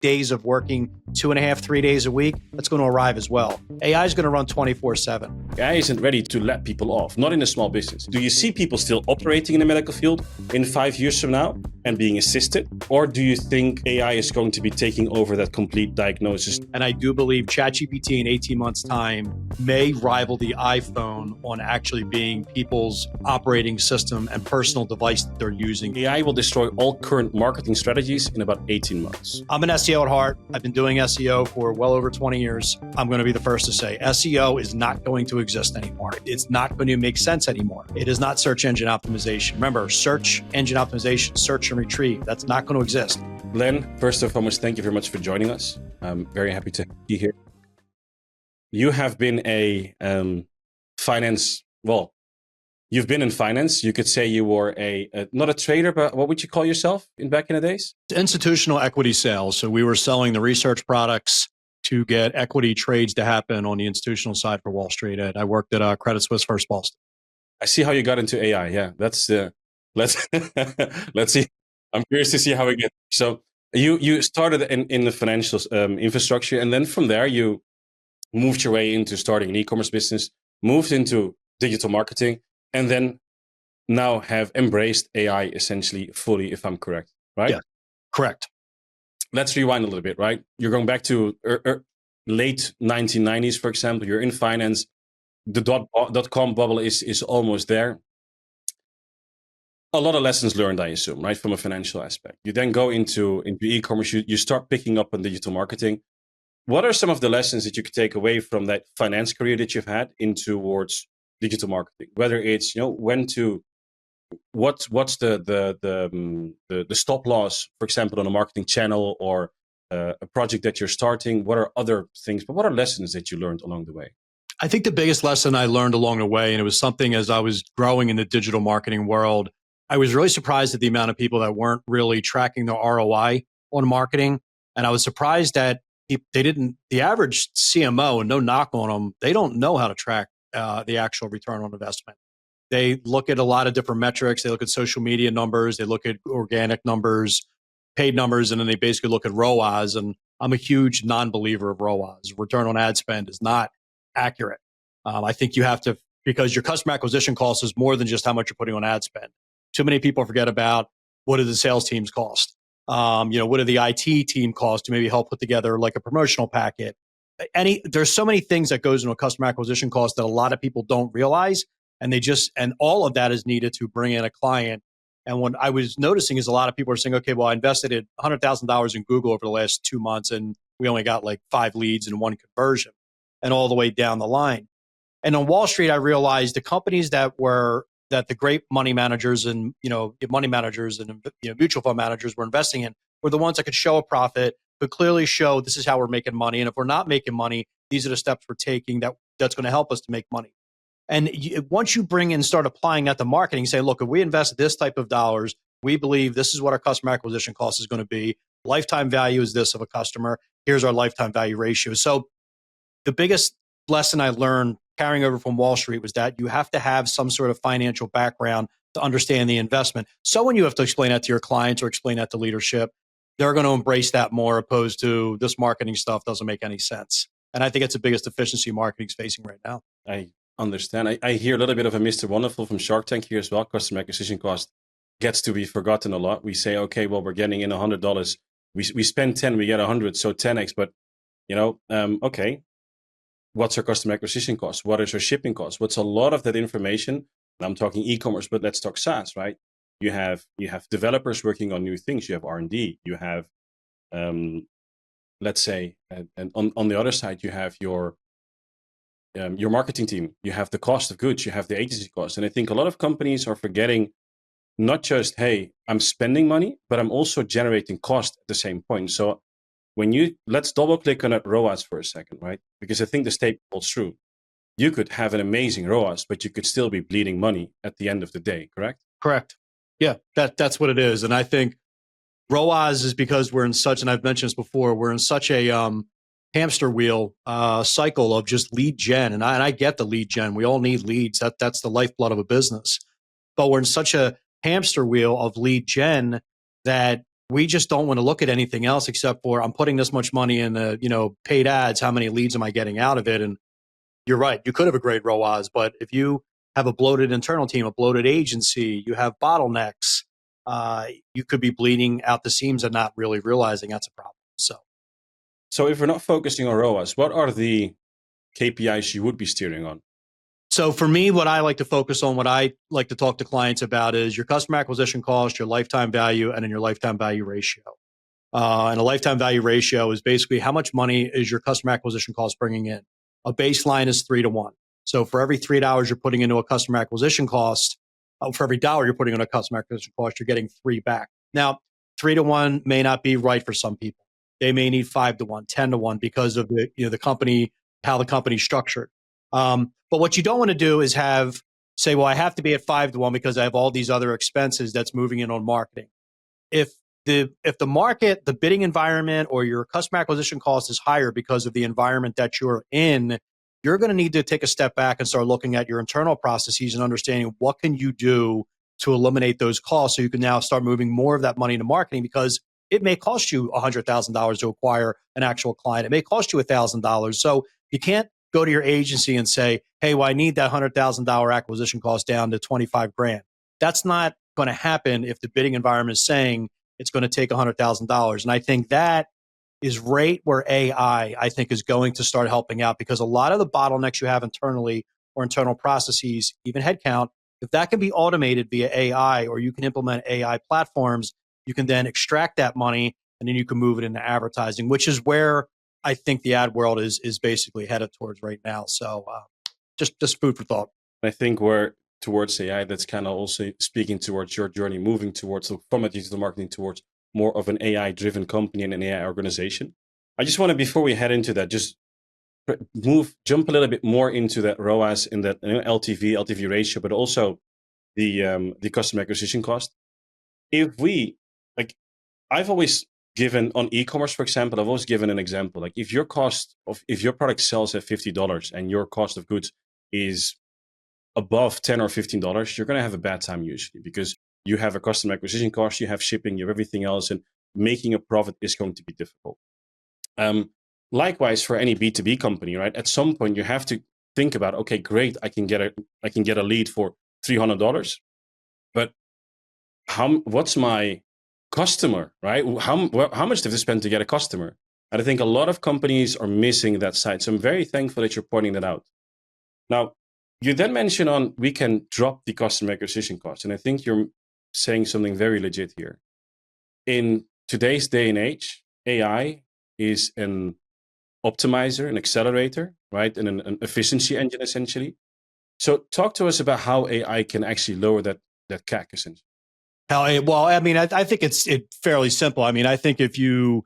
days of working 2.5, 3 days a week, that's going to arrive as well. AI is going to run 24/7. AI isn't ready to let people off, not in a small business. Do you see people still operating in the medical field in 5 years from now and being assisted? Or do you think AI is going to be taking over that complete diagnosis? And I do believe ChatGPT in 18 months' time may rival the iPhone on actually being people's operating system and personal device that they're using. AI will destroy all current marketing strategies in about 18 months. I'm an SEO at heart. I've been doing SEO for well over 20 years. I'm going to be the first to say SEO is not going to exist anymore. It's not going to make sense anymore. It is not search engine optimization. Remember, search engine optimization, search and retrieve. That's not going to exist. Len, first and foremost, thank you very much for joining us. I'm very happy to be here. You have been a finance, well, you've been in finance. You could say you were not a trader, but what would you call yourself back in the days? Institutional equity sales. So we were selling the research products to get equity trades to happen on the institutional side for Wall Street. And I worked at Credit Suisse First Boston. I see how you got into AI. Yeah, that's let's let's see. I'm curious to see how we get. So you started in the financial infrastructure, and then from there you moved your way into starting an e-commerce business, moved into digital marketing, and then now have embraced AI essentially fully, if I'm correct, right? Yeah, correct. Let's rewind a little bit, right? You're going back to late 1990s, for example. You're in finance. The dot-com bubble is almost there. A lot of lessons learned, I assume, right, from a financial aspect. You then go into e-commerce. You start picking up on digital marketing. What are some of the lessons that you could take away from that finance career that you've had towards digital marketing? Whether it's when to, what's the stop loss, for example, on a marketing channel or a project that you're starting. What are other things? But what are lessons that you learned along the way? I think the biggest lesson I learned along the way, and it was something as I was growing in the digital marketing world, I was really surprised at the amount of people that weren't really tracking their ROI on marketing. And I was surprised that the average CMO, and no knock on them, they don't know how to track the actual return on investment. They look at a lot of different metrics. They look at social media numbers. They look at organic numbers, paid numbers, and then they basically look at ROAS. And I'm a huge non-believer of ROAS. Return on ad spend is not accurate. I think you have to, because your customer acquisition cost is more than just how much you're putting on ad spend. Too many people forget about what do the sales teams cost? What do the IT team cost to maybe help put together like a promotional packet? There's so many things that goes into a customer acquisition cost that a lot of people don't realize. And and all of that is needed to bring in a client. And what I was noticing is a lot of people are saying, okay, well, I invested $100,000 in Google over the last 2 months and we only got like 5 leads and 1 conversion, and all the way down the line. And on Wall Street, I realized the companies that the great money managers and mutual fund managers were investing in were the ones that could show a profit, could clearly show this is how we're making money. And if we're not making money, these are the steps we're taking that's going to help us to make money. And once you bring in, start applying that to marketing, say, look, if we invest this type of dollars, we believe this is what our customer acquisition cost is going to be. Lifetime value is this of a customer. Here's our lifetime value ratio. So the biggest lesson I learned carrying over from Wall Street was that you have to have some sort of financial background to understand the investment. So when you have to explain that to your clients or explain that to leadership, they're going to embrace that more, opposed to this marketing stuff doesn't make any sense. And I think it's the biggest deficiency marketing's facing right now. I understand. I hear a little bit of a Mr. Wonderful from Shark Tank here as well. Customer acquisition cost gets to be forgotten a lot. We say, okay, well, we're getting in $100. We spend 10, we get 100, so 10x. But okay, what's our customer acquisition cost? What is our shipping cost? What's a lot of that information? And I'm talking e-commerce, but let's talk SaaS, right? You have developers working on new things. You have R&D. You have, let's say, and on the other side, you have your marketing team. You have the cost of goods. You have the agency cost. And I think a lot of companies are forgetting not just, hey, I'm spending money, but I'm also generating cost at the same point. So let's double click on that ROAS for a second, right? Because I think the statement holds true. You could have an amazing ROAS, but you could still be bleeding money at the end of the day, correct? Correct. Yeah, that's what it is. And I think ROAS is because we're in such, and I've mentioned this before, we're in such a hamster wheel cycle of just lead gen. And I get the lead gen. We all need leads. That's the lifeblood of a business. But we're in such a hamster wheel of lead gen that we just don't want to look at anything else except for I'm putting this much money in the, paid ads. How many leads am I getting out of it? And you're right. You could have a great ROAS, but if you have a bloated internal team, a bloated agency, you have bottlenecks, you could be bleeding out the seams and not really realizing that's a problem. So if we're not focusing on ROAS, what are the KPIs you would be steering on? So for me, what I like to focus on, what I like to talk to clients about is your customer acquisition cost, your lifetime value, and then your lifetime value ratio. And a lifetime value ratio is basically how much money is your customer acquisition cost bringing in. A baseline is 3-to-1. So for every $3 you're putting into a customer acquisition cost, for every dollar you're putting into a customer acquisition cost, you're getting 3 back. Now, 3-to-1 may not be right for some people. They may need 5-to-1, 10-to-1 because of the company, how the company's structured. But what you don't want to do is say, well, I have to be at 5-to-1 because I have all these other expenses that's moving in on marketing. If the market, the bidding environment, or your customer acquisition cost is higher because of the environment that you're in, you're going to need to take a step back and start looking at your internal processes and understanding what can you do to eliminate those costs so you can now start moving more of that money into marketing, because it may cost you $100,000 to acquire an actual client. It may cost you $1,000. So you can't go to your agency and say, hey, well, I need that $100,000 acquisition cost down to 25 grand. That's not going to happen if the bidding environment is saying it's going to take $100,000. And I think that is right where AI, I think, is going to start helping out, because a lot of the bottlenecks you have internally or internal processes, even headcount, if that can be automated via AI, or you can implement AI platforms, you can then extract that money and then you can move it into advertising, which is where I think the ad world is basically headed towards right now. So just food for thought. I think we're towards AI, that's kind of also speaking towards your journey, moving towards from digital marketing towards more of an AI-driven company and an AI organization. I just want to, before we head into that, just jump a little bit more into that ROAS in that LTV ratio, but also the customer acquisition cost. If we, I've always given on e-commerce, for example, I've always given an example. Like if your product sells at $50 and your cost of goods is above $10 or $15, you're going to have a bad time usually, because you have a customer acquisition cost, you have shipping, you have everything else, and making a profit is going to be difficult. Likewise, for any B2B company, right? At some point, you have to think about, okay, great, I can get a lead for $300, but what's my customer, right? How much do they spend to get a customer? And I think a lot of companies are missing that side. So I'm very thankful that you're pointing that out. Now, you then mentioned we can drop the customer acquisition cost. And I think you're saying something very legit here. In today's day and age, AI is an optimizer, an accelerator, right? And an efficiency engine, essentially. So talk to us about how AI can actually lower that CAC, essentially. Well, I mean, I think it's fairly simple. I mean, I think if you,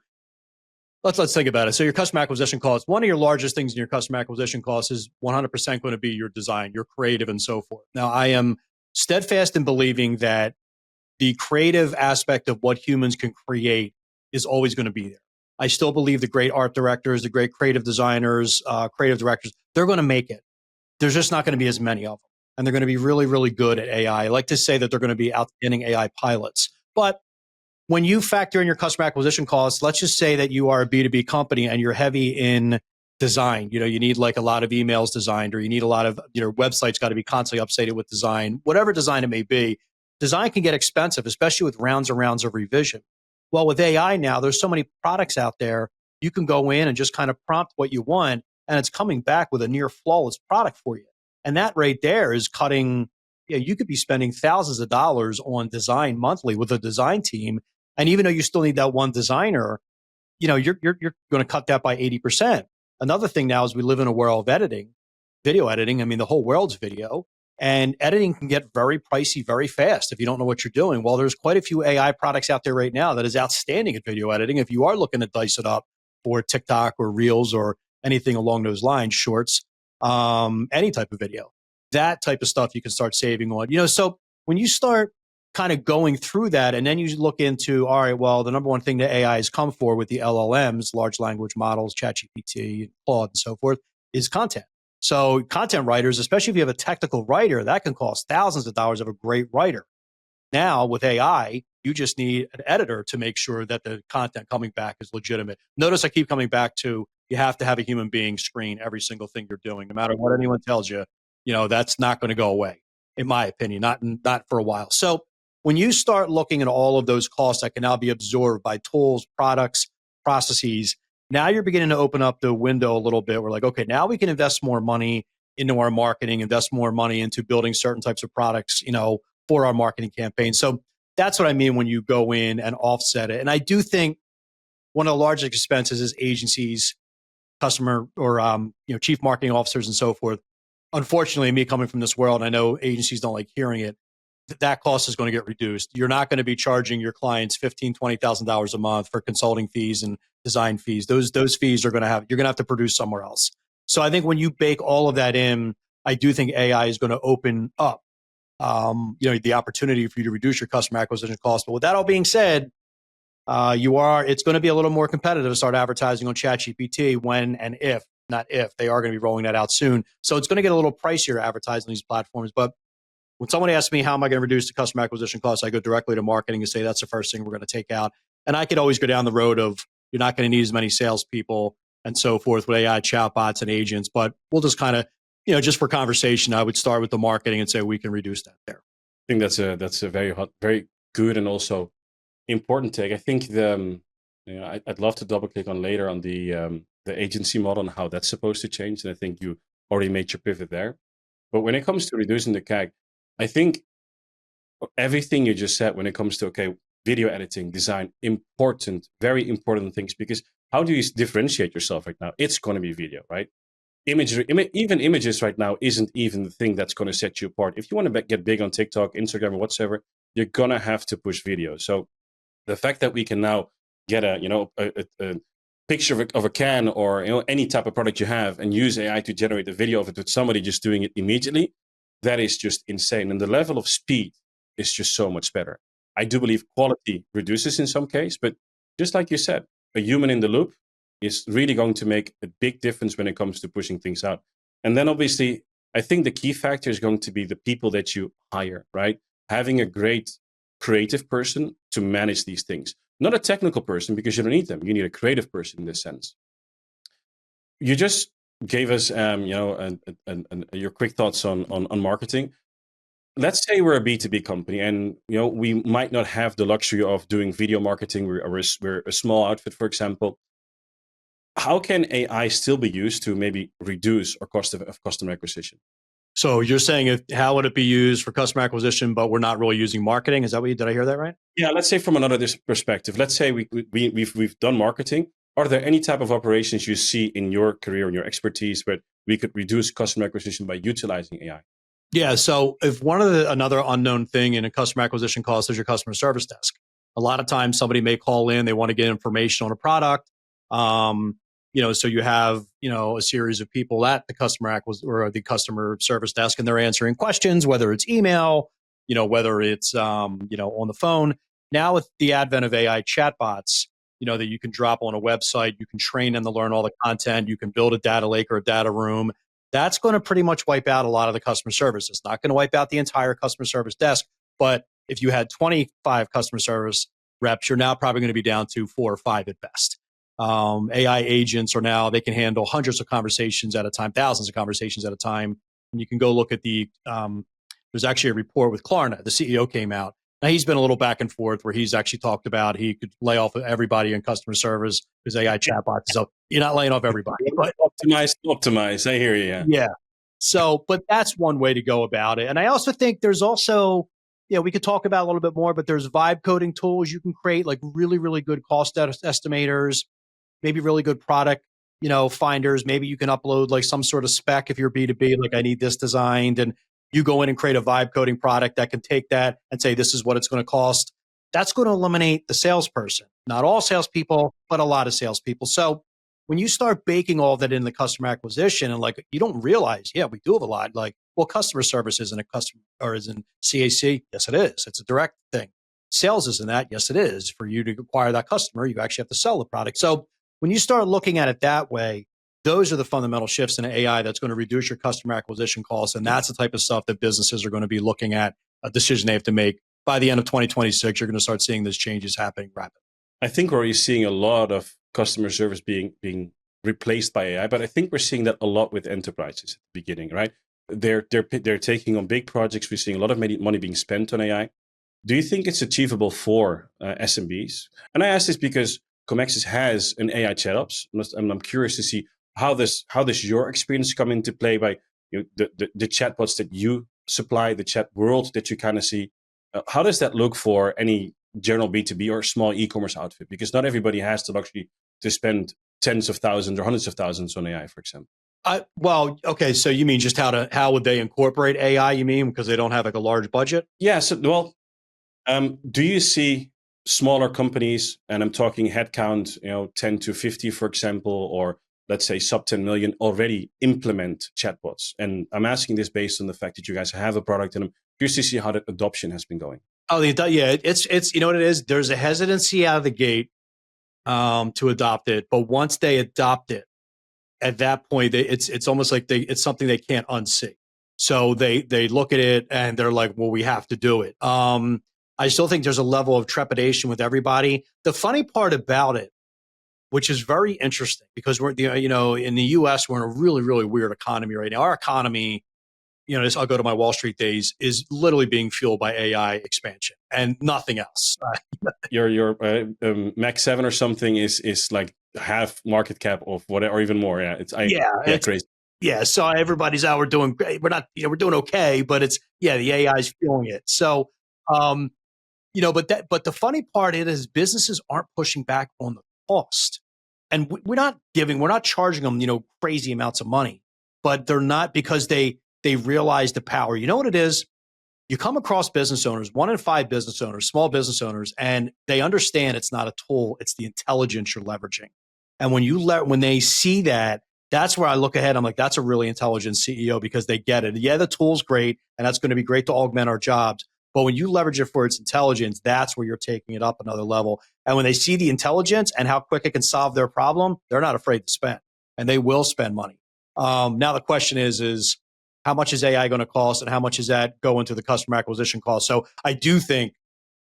let's think about it. So your customer acquisition cost, one of your largest things in your customer acquisition cost is 100% going to be your design, your creative, and so forth. Now, I am steadfast in believing that the creative aspect of what humans can create is always going to be there. I still believe the great art directors, the great creative designers, creative directors, they're going to make it. There's just not going to be as many of them. And they're going to be really, really good at AI. I like to say that they're going to be outstanding AI pilots. But when you factor in your customer acquisition costs, let's just say that you are a B2B company and you're heavy in design. You need like a lot of emails designed, or you need a lot of, your website's got to be constantly updated with design, whatever design it may be. Design can get expensive, especially with rounds and rounds of revision. Well, with AI now, there's so many products out there. You can go in and just kind of prompt what you want, and it's coming back with a near flawless product for you. And that right there is cutting, you could be spending thousands of dollars on design monthly with a design team. And even though you still need that one designer, you're going to cut that by 80%. Another thing now is we live in a world of editing, video editing. I mean, the whole world's video, and editing can get very pricey very fast if you don't know what you're doing. Well, there's quite a few AI products out there right now that is outstanding at video editing. If you are looking to dice it up for TikTok or Reels or anything along those lines, shorts, any type of video, that type of stuff you can start saving on. So when you start kind of going through that, and then you look into, all right, well, the number one thing that AI has come for with the LLMs, large language models, ChatGPT, Claude, and so forth, is content. So content writers, especially if you have a technical writer, that can cost thousands of dollars of a great writer. Now with AI, you just need an editor to make sure that the content coming back is legitimate. Notice I keep coming back to, you have to have a human being screen every single thing you're doing, no matter what anyone tells you. That's not going to go away, in my opinion, not for a while. So when you start looking at all of those costs that can now be absorbed by tools, products, processes, now you're beginning to open up the window a little bit. We're like, okay, now we can invest more money into our marketing, invest more money into building certain types of products, for our marketing campaign. So that's what I mean when you go in and offset it. And I do think one of the largest expenses is agencies, customer or chief marketing officers and so forth. Unfortunately, me coming from this world, I know agencies don't like hearing it, that cost is going to get reduced. You're not going to be charging your clients $15,000, $20,000 a month for consulting fees and design fees. Those fees you're going to have to produce somewhere else. So I think when you bake all of that in, I do think AI is going to open up the opportunity for you to reduce your customer acquisition costs. But with that all being said, it's going to be a little more competitive to start advertising on ChatGPT when and if, not if, they are going to be rolling that out soon. So it's going to get a little pricier advertising on these platforms. But when someone asks me, how am I going to reduce the customer acquisition costs? I go directly to marketing and say, that's the first thing we're going to take out. And I could always go down the road of, you're not going to need as many salespeople and so forth with AI chatbots and agents, but we'll just kind of, just for conversation, I would start with the marketing and say, we can reduce that there. I think that's a very good and also important take. I think I'd love to double click on later on the agency model and how that's supposed to change. And I think you already made your pivot there. But when it comes to reducing the CAC, I think everything you just said when it comes to, video editing, design, very important things, because how do you differentiate yourself right now? It's going to be video, right? Imagery, even images right now isn't even the thing that's going to set you apart. If you want to get big on TikTok, Instagram, or whatsoever, you're going to have to push video. So the fact that we can now get a picture of a can or any type of product you have and use AI to generate a video of it with somebody just doing it immediately, that is just insane. And the level of speed is just so much better. I do believe quality reduces in some case, but just like you said, a human in the loop is really going to make a big difference when it comes to pushing things out. And then obviously, I think the key factor is going to be the people that you hire, right? Having a great creative person to manage these things. Not a technical person, because you don't need them. You need a creative person in this sense. You just gave us, your quick thoughts on marketing. Let's say we're a B2B company and, we might not have the luxury of doing video marketing. We're a small outfit, for example. How can AI still be used to maybe reduce our cost of customer acquisition? So you're saying how would it be used for customer acquisition, but we're not really using marketing? Is that did I hear that right? Yeah, let's say from another perspective. Let's say we've done marketing. Are there any type of operations you see in your career and your expertise where we could reduce customer acquisition by utilizing AI? Yeah. So if another unknown thing in a customer acquisition cost is your customer service desk. A lot of times somebody may call in, they want to get information on a product. So you have, a series of people at the customer service desk, and they're answering questions, whether it's email, whether it's, on the phone. Now with the advent of AI chatbots, that you can drop on a website, you can train them to learn all the content, you can build a data lake or a data room. That's going to pretty much wipe out a lot of the customer service. It's not going to wipe out the entire customer service desk, but if you had 25 customer service reps, you're now probably going to be down to 4 or 5 at best. AI agents they can handle hundreds of conversations at a time, thousands of conversations at a time. And you can go look at there's actually a report with Klarna. The CEO came out. Now he's been a little back and forth where he's actually talked about he could lay off everybody in customer service because AI chatbots. So you're not laying off everybody, but optimize. I hear you. Yeah. So, but that's one way to go about it. And I also think there's also, we could talk about a little bit more, but there's vibe coding tools you can create, like really, really good cost estimators, maybe really good product, finders. Maybe you can upload like some sort of spec if you're B2B, like I need this designed, and you go in and create a vibe coding product that can take that and say, this is what it's going to cost. That's going to eliminate the salesperson. Not all salespeople, but a lot of salespeople. So when you start baking all that in the customer acquisition and you don't realize, we do have a lot. Customer service isn't a customer or isn't CAC. Yes, it is. It's a direct thing. Sales isn't that. Yes, it is. For you to acquire that customer, you actually have to sell the product. So when you start looking at it that way, those are the fundamental shifts in AI that's going to reduce your customer acquisition costs. And that's the type of stuff that businesses are going to be looking at, a decision they have to make by the end of 2026, you're going to start seeing those changes happening rapidly. I think we're already seeing a lot of customer service being replaced by AI, but I think we're seeing that a lot with enterprises at the beginning, right? They're taking on big projects. We're seeing a lot of money being spent on AI. Do you think it's achievable for SMBs? And I ask this because Commexis has an AI chatbots, and I'm curious to see how does your experience come into play by the chatbots that you supply, the chat world that you kind of see. How does that look for any general B2B or small e-commerce outfit? Because not everybody has the luxury to spend tens of thousands or hundreds of thousands on AI, for example. Well, okay. So you mean just how would they incorporate AI? You mean because they don't have like a large budget? Yeah. So, well, do you see smaller companies, and I'm talking headcount, 10 to 50, for example, or let's say sub 10 million, already implement chatbots? And I'm asking this based on the fact that you guys have a product, and I'm curious to see how that adoption has been going. Oh, yeah. It's you know what it is. There's a hesitancy out of the gate to adopt it, but once they adopt it, at that point, it's almost like it's something they can't unsee. So they look at it and they're like, well, we have to do it. I still think there's a level of trepidation with everybody. The funny part about it, which is very interesting, because we're in the U.S. we're in a really, really weird economy right now. Our economy, I'll go to my Wall Street days, is literally being fueled by AI expansion and nothing else. Your Mac 7 or something is like half market cap of whatever, or even more. Yeah, it's crazy. Yeah, so everybody's out. We're doing great. We're not, we're doing okay, but the AI is fueling it. So, but the funny part is businesses aren't pushing back on the cost, and we're not charging them, crazy amounts of money, but they're not, because they realize the power. You know what it is? You come across business owners, 1 in 5 business owners, small business owners, and they understand it's not a tool, it's the intelligence you're leveraging. And when they see that, that's where I look ahead. I'm like, that's a really intelligent CEO, because they get it. Yeah, the tool's great, and that's going to be great to augment our jobs. But when you leverage it for its intelligence, that's where you're taking it up another level. And when they see the intelligence and how quick it can solve their problem, they're not afraid to spend, and they will spend money. Now the question is how much is AI going to cost, and how much is that go into the customer acquisition cost? So I do think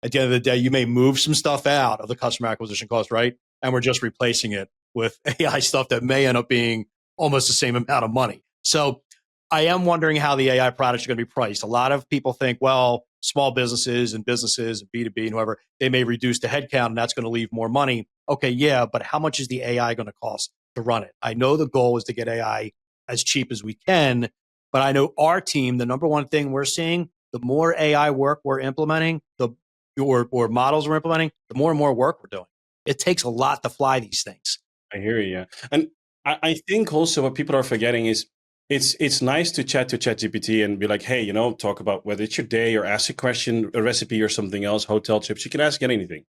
at the end of the day, you may move some stuff out of the customer acquisition cost, right? And we're just replacing it with AI stuff that may end up being almost the same amount of money. So I am wondering how the AI products are going to be priced. A lot of people think, well, small businesses and B2B and whoever, they may reduce the headcount and that's going to leave more money. Okay, yeah, but how much is the AI going to cost to run it? I know the goal is to get AI as cheap as we can, but I know our team, the number one thing we're seeing, the more AI work we're implementing, or models we're implementing, the more and more work we're doing. It takes a lot to fly these things. I hear you. Yeah. And I think also what people are forgetting is it's nice to chat to ChatGPT and be like, hey, talk about whether it's your day, or ask a question, a recipe or something else, hotel trips. You can ask anything.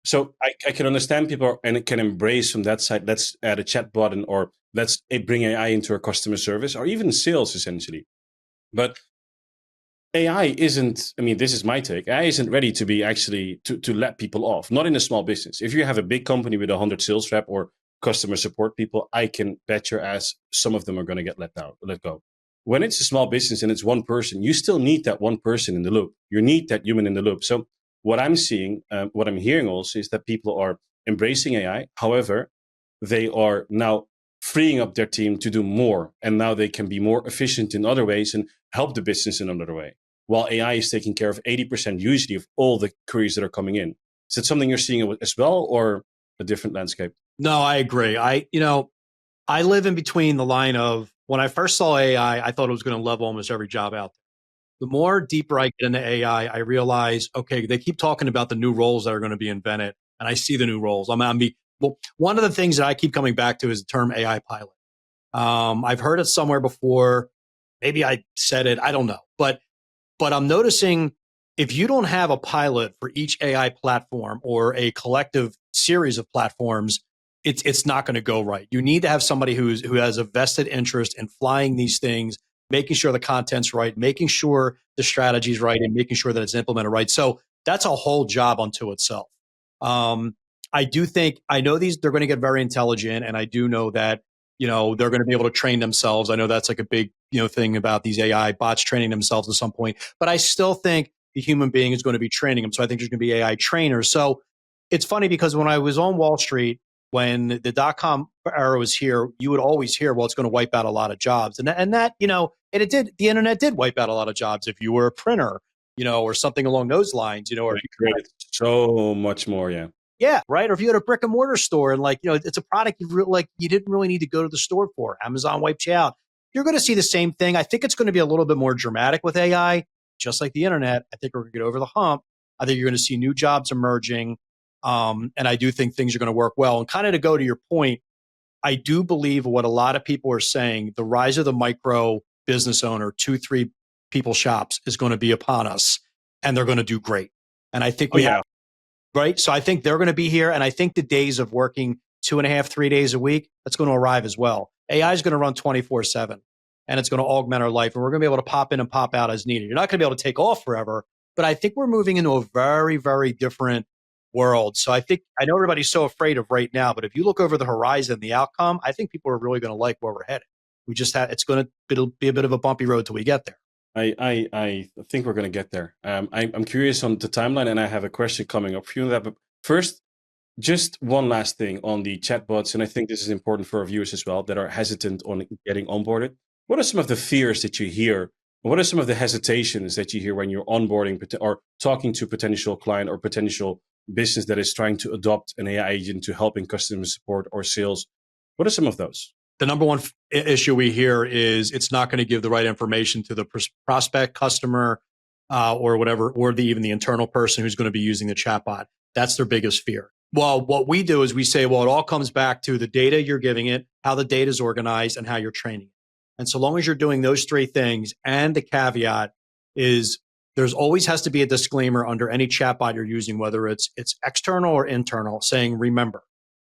So I can understand people and can embrace from that side. Let's add a chat button, or let's bring AI into our customer service, or even sales, essentially. But AI isn't, this is my take, AI isn't ready to be actually to let people off, not in a small business. If you have a big company with 100 sales rep or customer support people, I can bet your ass some of them are going to get let go. When it's a small business and it's one person, you still need that one person in the loop. You need that human in the loop. So what I'm seeing, what I'm hearing also, is that people are embracing AI. However, they are now freeing up their team to do more. And now they can be more efficient in other ways and help the business in another way. While AI is taking care of 80% usually of all the queries that are coming in. Is that something you're seeing as well, or a different landscape? No, I agree. I live in between the line of, when I first saw AI, I thought it was going to level almost every job out there. The more deeper I get into AI, I realize, okay, they keep talking about the new roles that are going to be invented, and I see the new roles. One of the things that I keep coming back to is the term AI pilot. I've heard it somewhere before. Maybe I said it. I don't know. But I'm noticing, if you don't have a pilot for each AI platform or a collective series of platforms, it's not going to go right. You need to have somebody who has a vested interest in flying these things, making sure the content's right, making sure the strategy's right, and making sure that it's implemented right. So that's a whole job unto itself. I do think, I know they're going to get very intelligent, and I do know that, they're going to be able to train themselves. I know that's like a big, thing about these AI bots training themselves at some point. But I still think the human being is going to be training them. So I think there's going to be AI trainers. So it's funny because when I was on Wall Street, when the dot-com era was here, you would always hear, well, it's going to wipe out a lot of jobs. And that, and it did, the internet did wipe out a lot of jobs. If you were a printer, or something along those lines, or They created so much more, yeah. Yeah, right. Or if you had a brick and mortar store and it's a product you didn't really need to go to the store for. Amazon wiped you out. You're going to see the same thing. I think it's going to be a little bit more dramatic with AI, just like the internet. I think we're going to get over the hump. I think you're going to see new jobs emerging. And I do think things are going to work well. And kind of to go to your point, I do believe what a lot of people are saying, the rise of the micro business owner, 2-3 people shops is going to be upon us, and they're going to do great. And I think we have, right? So I think they're going to be here. And I think the days of working 2.5, 3 days a week, that's going to arrive as well. AI is going to run 24/7, and it's going to augment our life. And we're going to be able to pop in and pop out as needed. You're not going to be able to take off forever, but I think we're moving into a very, very different world. So I know everybody's so afraid of right now, but if you look over the horizon, the outcome, I think people are really going to like where we're headed. It'll be a bit of a bumpy road till we get there. I think we're going to get there. I'm curious on the timeline, and I have a question coming up for you on that. But first, just one last thing on the chatbots, and I think this is important for our viewers as well that are hesitant on getting onboarded. What are some of the fears that you hear? What are some of the hesitations that you hear when you're onboarding or talking to a potential client or potential business that is trying to adopt an AI agent to help in customer support or sales? What are some of those? The number one issue we hear is it's not going to give the right information to the prospect, customer, or whatever, or even the internal person who's going to be using the chatbot. That's their biggest fear. Well, what we do is we say, well, it all comes back to the data you're giving it, how the data is organized, and how you're training it. And so long as you're doing those 3 things, and the caveat is there's always has to be a disclaimer under any chatbot you're using, whether it's external or internal, saying, remember,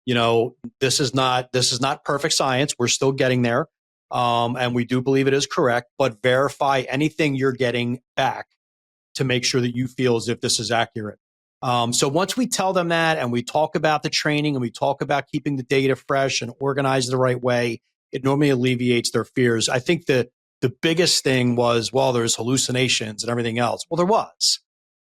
this is not perfect science. We're still getting there. And we do believe it is correct, but verify anything you're getting back to make sure that you feel as if this is accurate. So once we tell them that, and we talk about the training, and we talk about keeping the data fresh and organized the right way, it normally alleviates their fears. I think that the biggest thing was, well, there's hallucinations and everything else. Well, there was.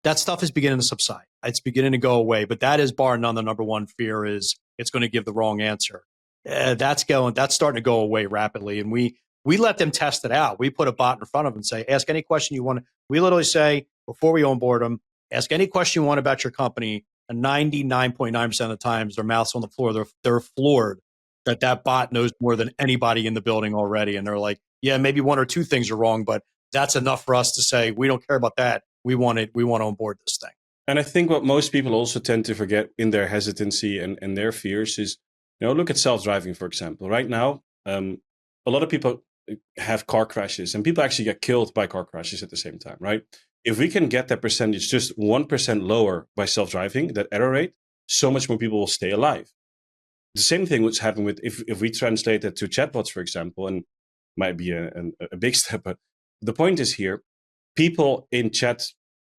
That stuff is beginning to subside. It's beginning to go away, but that is bar none the number one fear is it's going to give the wrong answer. That's starting to go away rapidly. And we let them test it out. We put a bot in front of them and say, ask any question you want. We literally say, before we onboard them, ask any question you want about your company. And 99.9% of the times, their mouth's on the floor. They're floored that bot knows more than anybody in the building already. And they're like, yeah, maybe 1 or 2 things are wrong, but that's enough for us to say, we don't care about that. We want to onboard this thing. And I think what most people also tend to forget in their hesitancy and their fears is, look at self-driving, for example. Right now, a lot of people have car crashes, and people actually get killed by car crashes at the same time, right? If we can get that percentage just 1% lower by self-driving, that error rate, so much more people will stay alive. The same thing would happen with if we translate that to chatbots, for example, and might be a big step, but the point is here, people in chat,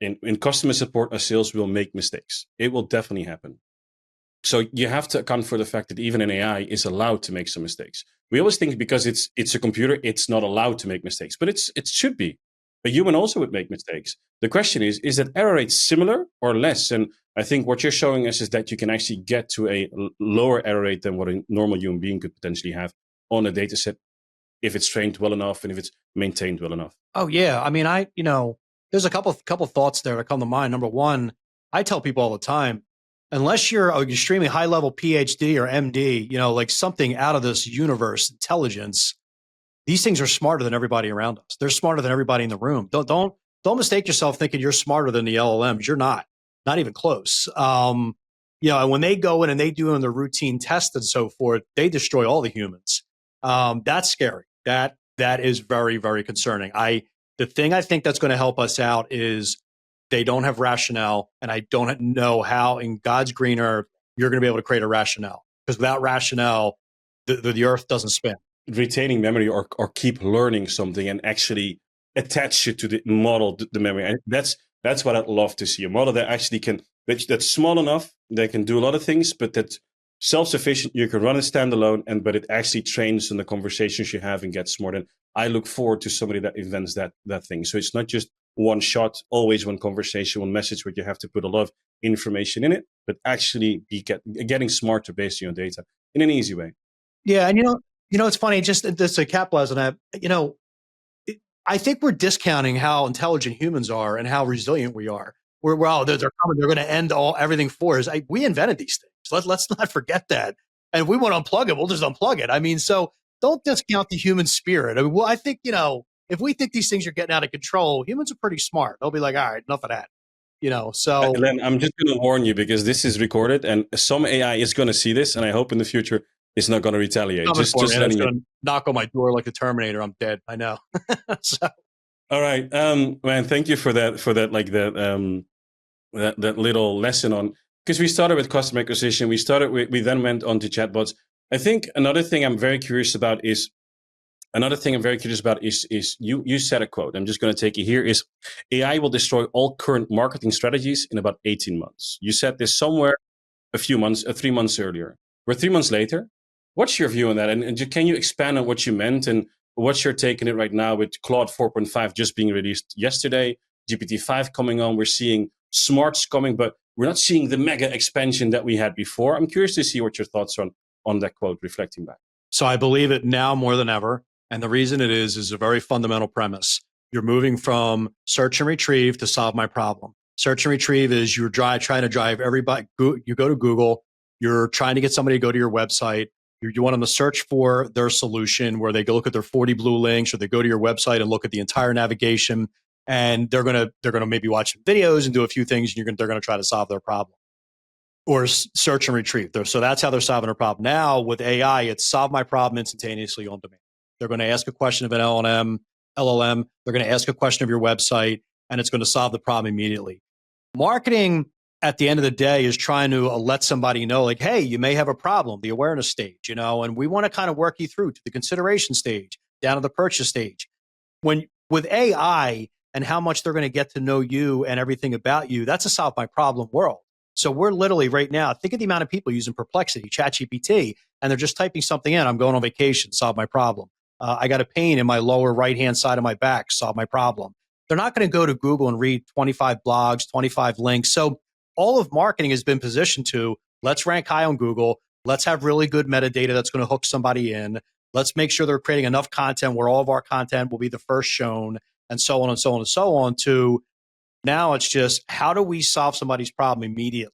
in customer support or sales will make mistakes. It will definitely happen. So you have to account for the fact that even an AI is allowed to make some mistakes. We always think because it's a computer, it's not allowed to make mistakes, but it should be. A human also would make mistakes. The question is that error rate similar or less? And I think what you're showing us is that you can actually get to a lower error rate than what a normal human being could potentially have on a data set if it's trained well enough and if it's maintained well enough. Oh yeah. I mean, there's a couple thoughts there that come to mind. Number one, I tell people all the time, unless you're an extremely high level PhD or MD, like something out of this universe, intelligence, these things are smarter than everybody around us. They're smarter than everybody in the room. Don't mistake yourself thinking you're smarter than the LLMs. You're not even close. And when they go in and they do in the routine tests and so forth, they destroy all the humans. That's scary. That is very, very concerning. The thing I think that's going to help us out is they don't have rationale, and I don't know how in God's green earth you're going to be able to create a rationale, because without rationale, the earth doesn't spin. Retaining memory or keep learning something and actually attach it to the model, the memory. And that's what I'd love to see. A model that actually that's small enough, that can do a lot of things, but that's self-sufficient. You can run it standalone, but it actually trains on the conversations you have and gets smarter. And I look forward to somebody that invents that thing. So it's not just one shot, always one conversation, one message where you have to put a lot of information in it, but actually be getting smarter based on your data in an easy way. Yeah, and it's funny. Just to capitalize on that, I think we're discounting how intelligent humans are and how resilient we are. They're coming. They're going to end everything for us. We invented these things. Let's not forget that. And if we want to unplug it, we'll just unplug it. I mean, so don't discount the human spirit. I mean, well, I think if we think these things are getting out of control, humans are pretty smart. They'll be like, all right, enough of that. So Len, I'm just going to warn you because this is recorded, and some AI is going to see this, and I hope in the future it's not going to retaliate. Just letting you knock on my door like the Terminator. I'm dead. I know. So. All right, man. Thank you for that. Like that little lesson on, because we started with customer acquisition. We then went on to chatbots. I think another thing I'm very curious about is you said a quote. I'm just going to take it here. Is AI will destroy all current marketing strategies in about 18 months. You said this somewhere 3 months earlier. We're 3 months later. What's your view on that? And can you expand on what you meant and what's your take on it right now with Claude 4.5 just being released yesterday, GPT-5 coming on? We're seeing smarts coming, but we're not seeing the mega expansion that we had before. I'm curious to see what your thoughts are on that quote reflecting back. So I believe it now more than ever. And the reason it is a very fundamental premise. You're moving from search and retrieve to solve my problem. Search and retrieve is you're trying to drive everybody. You go to Google. You're trying to get somebody to go to your website. You want them to search for their solution where they go look at their 40 blue links, or they go to your website and look at the entire navigation. And they're gonna maybe watch some videos and do a few things, and they're gonna try to solve their problem. Or search and retrieve. So that's how they're solving their problem. Now with AI, it's solve my problem instantaneously on demand. They're going to ask a question of an LLM. They're going to ask a question of your website, and it's going to solve the problem immediately. Marketing, at the end of the day, is trying to let somebody know, like, hey, you may have a problem, the awareness stage, and we want to kind of work you through to the consideration stage, down to the purchase stage. With AI and how much they're going to get to know you and everything about you, that's a solve my problem world. So we're literally right now, think of the amount of people using Perplexity, ChatGPT, and they're just typing something in. I'm going on vacation, solve my problem. I got a pain in my lower right-hand side of my back, solve my problem. They're not going to go to Google and read 25 blogs, 25 links. So all of marketing has been positioned to, let's rank high on Google. Let's have really good metadata that's going to hook somebody in. Let's make sure they're creating enough content where all of our content will be the first shown, and so on and so on and so on. To now it's just, how do we solve somebody's problem immediately?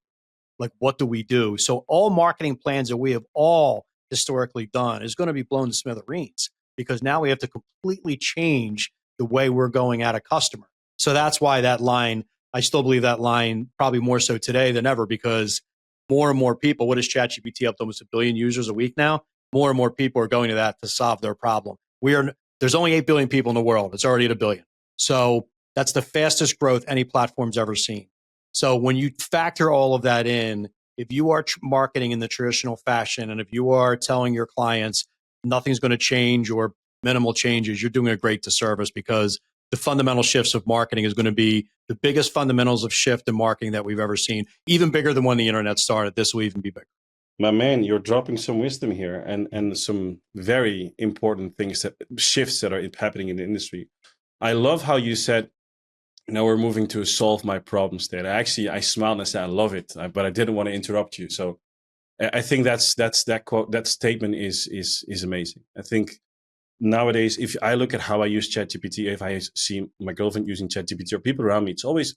Like, what do we do? So all marketing plans that we have all historically done is going to be blown to smithereens, because now we have to completely change the way we're going at a customer. So that's why that line, I still believe that line probably more so today than ever, because more and more people, what is ChatGPT up to almost 1 billion users a week now? More and more people are going to that to solve their problem. There's only 8 billion people in the world. It's already at 1 billion. So that's the fastest growth any platform's ever seen. So when you factor all of that in, if you are marketing in the traditional fashion, and if you are telling your clients nothing's going to change or minimal changes, you're doing a great disservice, because the fundamental shifts of marketing is going to be the biggest fundamentals of shift in marketing that we've ever seen, even bigger than when the internet started. This will even be bigger. My man, you're dropping some wisdom here and some very important shifts that are happening in the industry. I love how you said, now we're moving to a solve my problem state. I smiled and I said, I love it, but I didn't want to interrupt you. So I think that quote, that statement is amazing. I think nowadays, if I look at how I use ChatGPT, if I see my girlfriend using ChatGPT or people around me, it's always,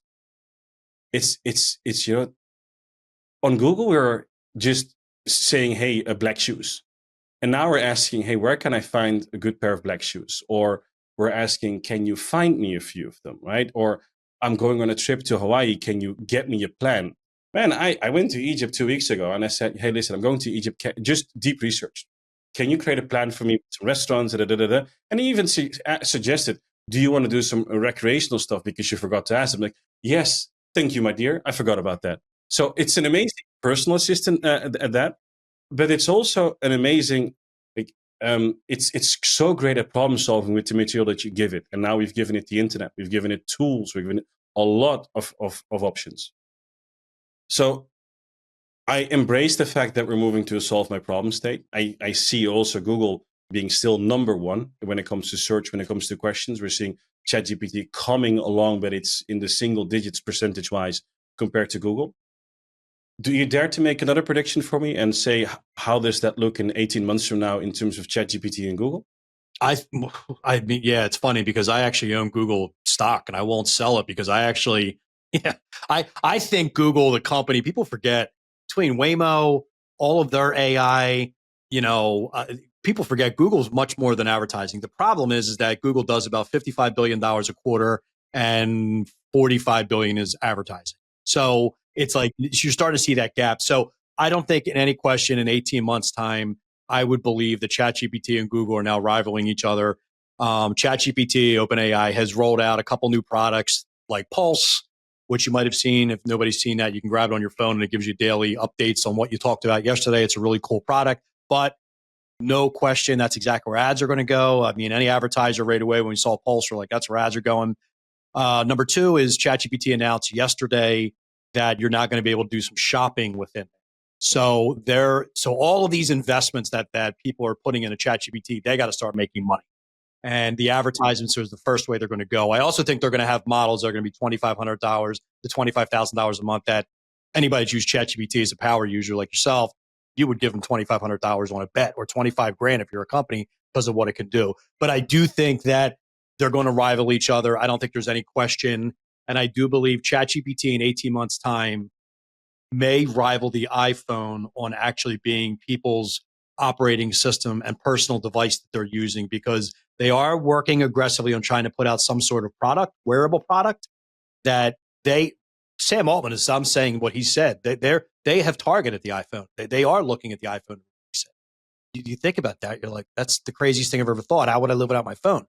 on Google, we're just saying, hey, black shoes. And now we're asking, hey, where can I find a good pair of black shoes? Or we're asking, can you find me a few of them, right? Or I'm going on a trip to Hawaii. Can you get me a plan? Man, I went to Egypt 2 weeks ago and I said, hey, listen, I'm going to Egypt, just deep research. Can you create a plan for me, some restaurants, And he even suggested, do you want to do some recreational stuff because you forgot to ask him? Like, yes, thank you, my dear. I forgot about that. So it's an amazing personal assistant at that, but it's also an amazing, it's so great at problem solving with the material that you give it. And now we've given it the internet, we've given it tools, we've given it a lot of options. So I embrace the fact that we're moving to a solve my problem state. I see also Google being still number one when it comes to search, when it comes to questions. We're seeing ChatGPT coming along, but it's in the single digits percentage-wise compared to Google. Do you dare to make another prediction for me and say how does that look in 18 months from now in terms of ChatGPT and Google? I mean, yeah, it's funny because I actually own Google stock and I won't sell it because I actually, yeah, I think Google, the company, people forget between Waymo, all of their AI, people forget Google's much more than advertising. The problem is that Google does about $55 billion a quarter and 45 billion is advertising. So it's like you're starting to see that gap. So I don't think in any question in 18 months time, I would believe that ChatGPT and Google are now rivaling each other. ChatGPT, OpenAI, has rolled out a couple new products like Pulse, which you might have seen. If nobody's seen that, you can grab it on your phone and it gives you daily updates on what you talked about yesterday. It's a really cool product, but no question, that's exactly where ads are going to go. I mean, any advertiser right away when we saw Pulse, we're like, that's where ads are going. Number two is ChatGPT announced yesterday that you're not going to be able to do some shopping within it. So all of these investments that people are putting into ChatGPT, they got to start making money. And the advertisements is the first way they're going to go. I also think they're going to have models that are going to be $2,500 to $25,000 a month that anybody that's used ChatGPT as a power user like yourself, you would give them $2,500 on a bet or 25 grand if you're a company because of what it can do. But I do think that they're going to rival each other. I don't think there's any question. And I do believe ChatGPT in 18 months time may rival the iPhone on actually being people's operating system and personal device that they're using because they are working aggressively on trying to put out some sort of product, wearable product that Sam Altman is, I'm saying what he said, they have targeted the iPhone. They are looking at the iPhone. He said, you think about that, you're like, that's the craziest thing I've ever thought. How would I live without my phone?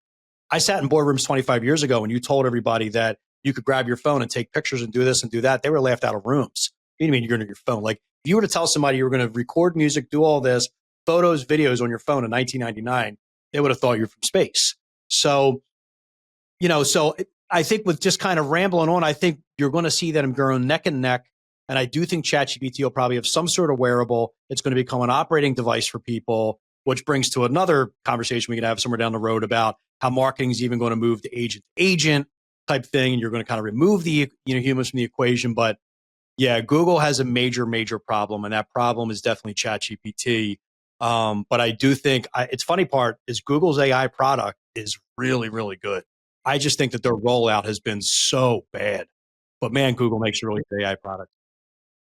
I sat in boardrooms 25 years ago and you told everybody that you could grab your phone and take pictures and do this and do that. They were laughed out of rooms. You mean you're going to your phone? Like if you were to tell somebody you were going to record music, do all this, photos, videos on your phone in 1999, they would have thought you're from space. So, so I think with just kind of rambling on, I think you're going to see them going neck and neck. And I do think ChatGPT will probably have some sort of wearable. It's going to become an operating device for people, which brings to another conversation we can have somewhere down the road about how marketing is even going to move to agent type thing. And you're going to kind of remove the humans from the equation. But yeah, Google has a major, major problem. And that problem is definitely ChatGPT. But I do think it's funny part is Google's AI product is really, really good. I just think that their rollout has been so bad. But man, Google makes a really good AI product.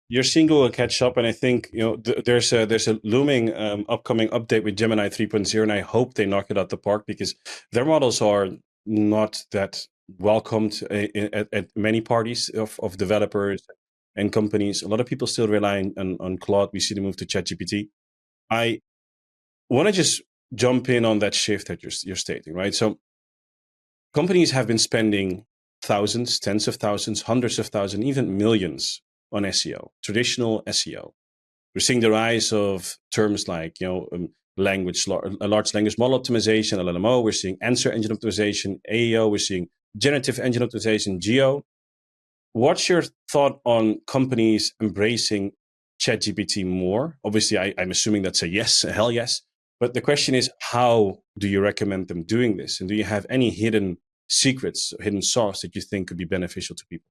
You're seeing Google catch up, and I think there's a looming upcoming update with Gemini 3.0, and I hope they knock it out the park because their models are not that welcomed at many parties of developers and companies. A lot of people still rely on Claude. We see the move to ChatGPT. I want to just jump in on that shift that you're stating, right? So companies have been spending thousands, tens of thousands, hundreds of thousands, even millions on SEO, traditional SEO. We're seeing the rise of terms like, large language model optimization, LLMO. We're seeing answer engine optimization, AEO. We're seeing generative engine optimization, GEO. What's your thought on companies embracing ChatGPT more? Obviously, I'm assuming that's a yes, a hell yes. But the question is, how do you recommend them doing this? And do you have any hidden secrets, hidden sauce that you think could be beneficial to people?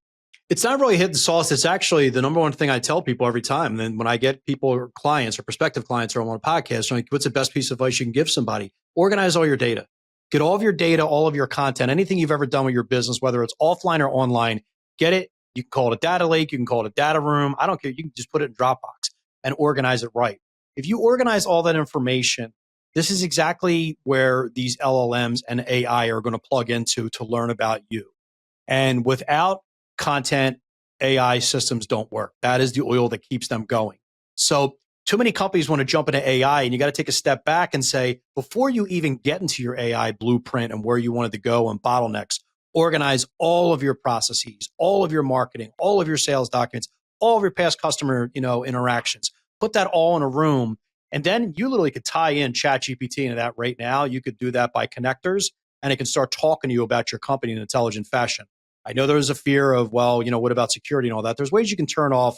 It's not really hidden sauce. It's actually the number one thing I tell people every time. And then when I get people or clients or prospective clients or on a podcast, I'm like, what's the best piece of advice you can give somebody? Organize all your data. Get all of your data, all of your content, anything you've ever done with your business, whether it's offline or online, get it. You can call it a data lake. You can call it a data room. I don't care. You can just put it in Dropbox and organize it right. If you organize all that information, this is exactly where these LLMs and AI are going to plug into to learn about you. And without content, AI systems don't work. That is the oil that keeps them going. So too many companies want to jump into AI, and you got to take a step back and say, before you even get into your AI blueprint and where you wanted to go and bottlenecks, organize all of your processes, all of your marketing, all of your sales documents, all of your past customer, interactions. Put that all in a room. And then you literally could tie in ChatGPT into that right now. You could do that by connectors, and it can start talking to you about your company in an intelligent fashion. I know there's a fear of, what about security and all that? There's ways you can turn off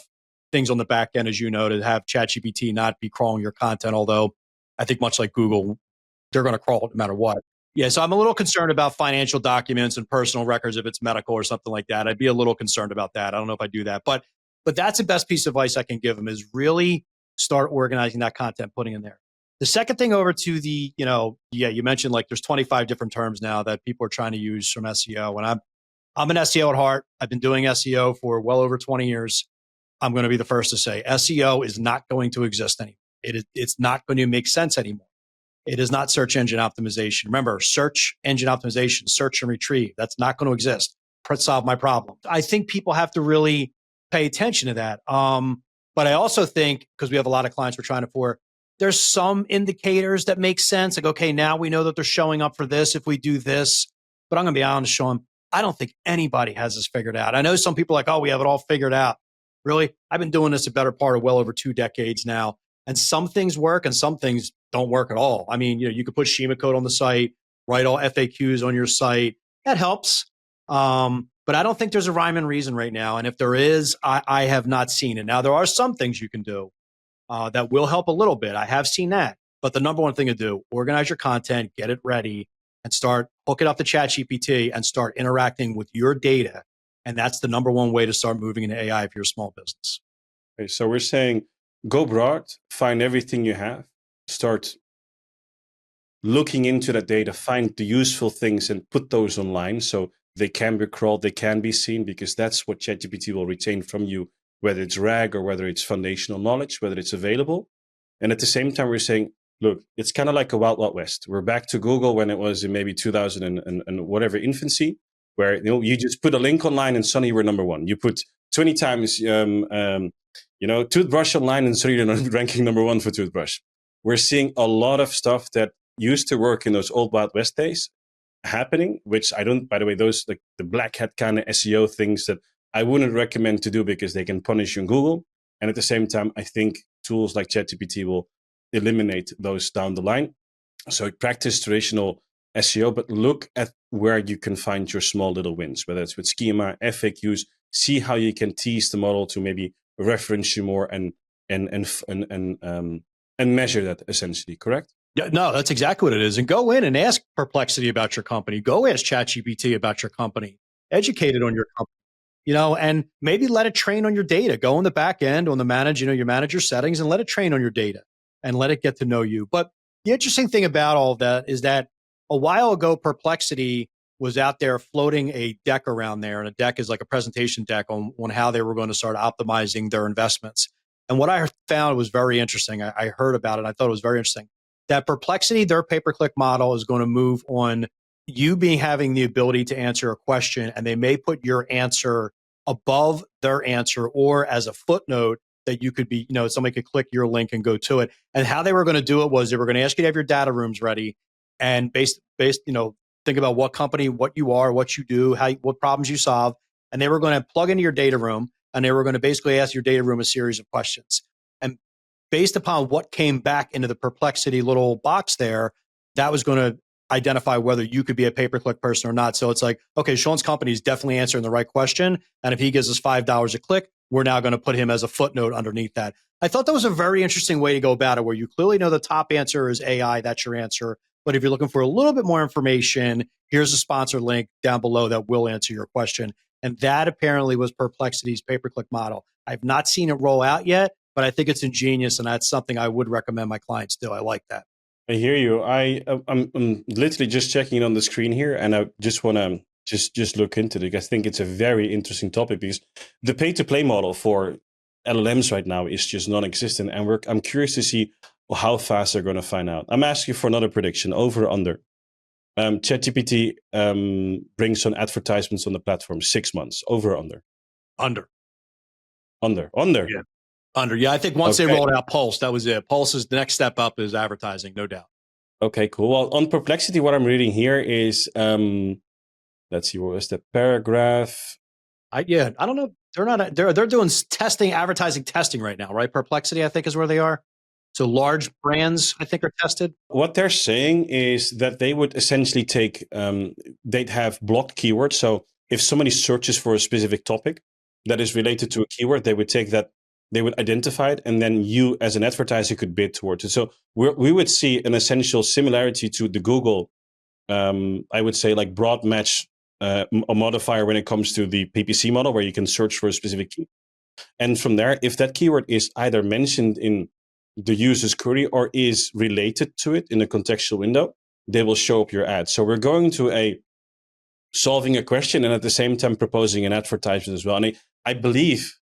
things on the back end, as you know, to have ChatGPT not be crawling your content. Although I think much like Google, they're going to crawl it no matter what. Yeah, so I'm a little concerned about financial documents and personal records if it's medical or something like that. I'd be a little concerned about that. I don't know if I do that, but that's the best piece of advice I can give them is really start organizing that content, putting in there. The second thing over to the, you mentioned like there's 25 different terms now that people are trying to use from SEO, and I'm an SEO at heart. I've been doing SEO for well over 20 years. I'm going to be the first to say SEO is not going to exist anymore. It's not going to make sense anymore. It is not search engine optimization. Remember, search engine optimization, search and retrieve. That's not going to exist. Solve my problem. I think people have to really pay attention to that. But I also think, because we have a lot of clients we're trying to for, there's some indicators that make sense. Like, okay, now we know that they're showing up for this if we do this. But I'm going to be honest, Sean, I don't think anybody has this figured out. I know some people are like, oh, we have it all figured out. Really? I've been doing this a better part of well over 2 decades now. And some things work and some things don't work at all. I mean, you could put schema code on the site, write all FAQs on your site. That helps. But I don't think there's a rhyme and reason right now. And if there is, I have not seen it. Now, there are some things you can do that will help a little bit. I have seen that. But the number one thing to do, organize your content, get it ready, and start hooking up to ChatGPT and start interacting with your data. And that's the number one way to start moving into AI if you're a small business. Okay, so we're saying go broad, find everything you have, start looking into that data, find the useful things and put those online so they can be crawled, they can be seen, because that's what ChatGPT will retain from you, whether it's RAG or whether it's foundational knowledge, whether it's available. And at the same time, we're saying, look, it's kind of like a wild, wild west. We're back to Google when it was in maybe 2000 and whatever infancy, where you just put a link online and suddenly you were number one. You put 20 times toothbrush online and suddenly you're ranking number one for toothbrush. We're seeing a lot of stuff that used to work in those old Wild West days happening, which I don't, by the way, those like the black hat kind of SEO things that I wouldn't recommend to do because they can punish you in Google. And at the same time, I think tools like ChatGPT will eliminate those down the line. So practice traditional SEO, but look at where you can find your small little wins, whether it's with schema, FAQs, see how you can tease the model to maybe reference you more and measure that essentially, correct? Yeah, no, that's exactly what it is. And go in and ask Perplexity about your company. Go ask ChatGPT about your company. Educate it on your company, and maybe let it train on your data. Go on the back end, on the your manager settings, and let it train on your data and let it get to know you. But the interesting thing about all of that is that a while ago, Perplexity was out there floating a deck around there. And a deck is like a presentation deck on how they were going to start optimizing their investments. And what I found was very interesting. I heard about it. I thought it was very interesting that Perplexity, their pay-per-click model, is going to move on you having the ability to answer a question, and they may put your answer above their answer or as a footnote that you could be, somebody could click your link and go to it. And how they were going to do it was they were going to ask you to have your data rooms ready and based, think about what company, what you are, what you do, what problems you solve. And they were going to plug into your data room and they were going to basically ask your data room a series of questions. And based upon what came back into the Perplexity little box there, that was going to identify whether you could be a pay-per-click person or not. So it's like, okay, Sean's company is definitely answering the right question. And if he gives us $5 a click, we're now going to put him as a footnote underneath that. I thought that was a very interesting way to go about it, where you clearly know the top answer is AI, that's your answer. But if you're looking for a little bit more information, here's a sponsor link down below that will answer your question. And that apparently was Perplexity's pay-per-click model. I've not seen it roll out yet, but I think it's ingenious, and that's something I would recommend my clients do. I like that. I hear you. I'm literally just checking it on the screen here, and I just want to just look into it. I think it's a very interesting topic because the pay-to-play model for LLMs right now is just non-existent, and I'm curious to see how fast they're going to find out. I'm asking for another prediction, over or under. ChatGPT brings on advertisements on the platform 6 months, over or under? Under. Yeah. Under. Yeah, I think once they rolled out Pulse, that was it. Pulse is the next step up is advertising, no doubt. Okay, cool. Well, on Perplexity, what I'm reading here is, let's see, what was the paragraph? I don't know. They're doing advertising testing right now, right? Perplexity, I think, is where they are. So large brands, I think, are tested. What they're saying is that they would essentially they'd have blocked keywords. So if somebody searches for a specific topic that is related to a keyword, they would take that, they would identify it, and then you as an advertiser could bid towards it. So we would see an essential similarity to the Google I would say like broad match a modifier when it comes to the PPC model, where you can search for a specific key. And from there, if that keyword is either mentioned in the user's query or is related to it in a contextual window, they will show up your ad. So we're going to solving a question and at the same time proposing an advertisement as well. And I believe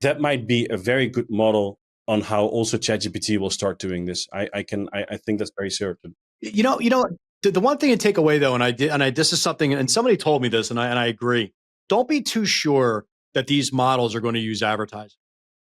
that might be a very good model on how also ChatGPT will start doing this. I think that's very certain. The one thing to take away though, this is something, and somebody told me this, and I agree. Don't be too sure that these models are going to use advertising.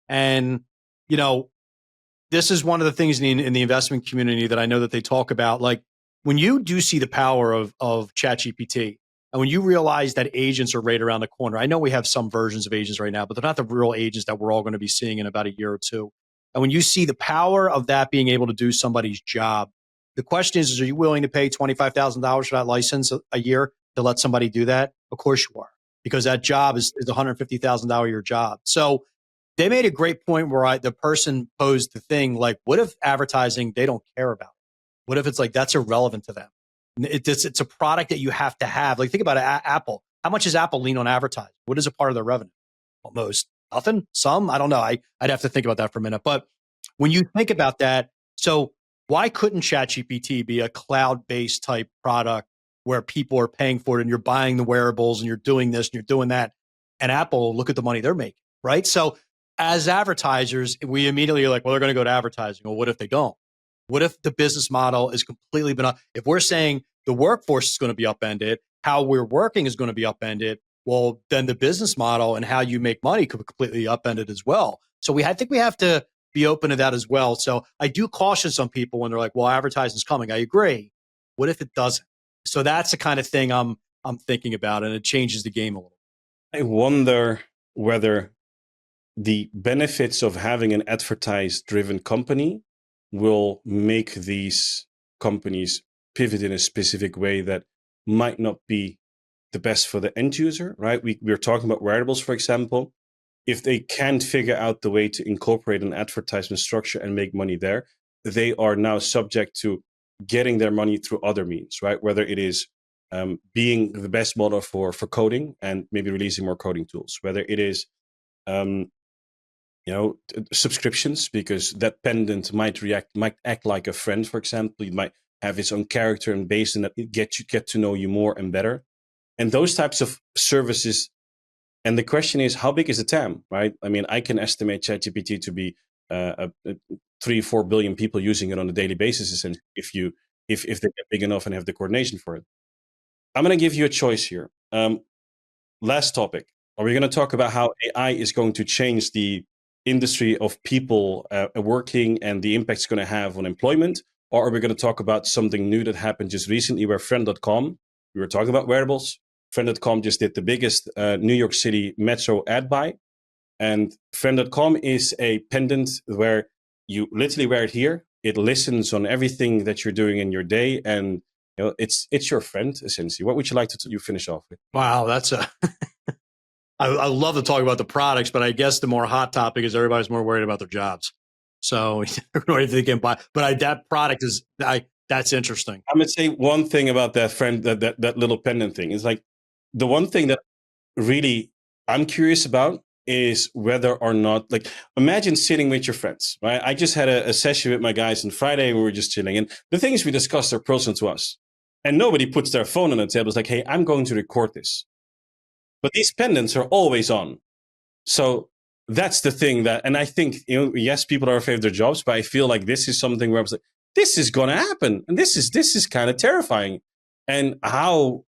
And this is one of the things in the investment community that I know that they talk about. Like when you do see the power of ChatGPT, and when you realize that agents are right around the corner. I know we have some versions of agents right now, but they're not the real agents that we're all going to be seeing in about a year or two. And when you see the power of that being able to do somebody's job, the question is are you willing to pay $25,000 for that license a year to let somebody do that? Of course you are, because that job is a $150,000 a year job. So they made a great point where the person posed the thing like, what if advertising they don't care about? What if it's like that's irrelevant to them? It's a product that you have to have. Like think about it, Apple. How much does Apple lean on advertising? What is a part of their revenue? Almost nothing. Some, I don't know. I'd have to think about that for a minute. But when you think about that, so why couldn't ChatGPT be a cloud-based type product where people are paying for it and you're buying the wearables and you're doing this and you're doing that? And Apple, look at the money they're making, right? So as advertisers, we immediately are like, well, they're going to go to advertising. Well, what if they don't? What if the business model is completely been up? If we're saying the workforce is going to be upended, how we're working is going to be upended, well, then the business model and how you make money could be completely upended as well. So I think we have to be open to that as well. So I do caution some people when they're like, well, advertising's coming. I agree. What if it doesn't? So that's the kind of thing I'm thinking about, and it changes the game a little. I wonder whether the benefits of having an advertise-driven company will make these companies pivot in a specific way that might not be the best for the end user, right? We're talking about wearables, for example. If they can't figure out the way to incorporate an advertisement structure and make money there, they are now subject to getting their money through other means, right? Whether it is being the best model for coding and maybe releasing more coding tools, whether it is subscriptions, because that pendant might act like a friend, for example. It might have its own character, and based on that, it get to know you more and better. And those types of services. And the question is, how big is the TAM, right? I mean, I can estimate ChatGPT to be 3-4 billion people using it on a daily basis, and if they get big enough and have the coordination for it. I'm going to give you a choice here. Last topic. Are we going to talk about how AI is going to change the industry of people working and the impact it's going to have on employment? Or are we going to talk about something new that happened just recently where Friend.com, we were talking about wearables, Friend.com just did the biggest New York City metro ad buy. And Friend.com is a pendant where you literally wear it here. It listens on everything that you're doing in your day. And it's your friend, essentially. What would you like to finish off with? Wow, that's I love to talk about the products, but I guess the more hot topic is everybody's more worried about their jobs. So they can buy, but that product is that's interesting. I'm going to say one thing about that friend, that little pendant thing is like the one thing that really I'm curious about is whether or not, like, imagine sitting with your friends, right? I just had a session with my guys on Friday and we were just chilling, and the things we discussed are personal to us, and nobody puts their phone on the table. It's like, hey, I'm going to record this. But these pendants are always on. So that's the thing that, and I think, yes, people are afraid of their jobs, but I feel like this is something where I was like, this is going to happen. And this is kind of terrifying. And how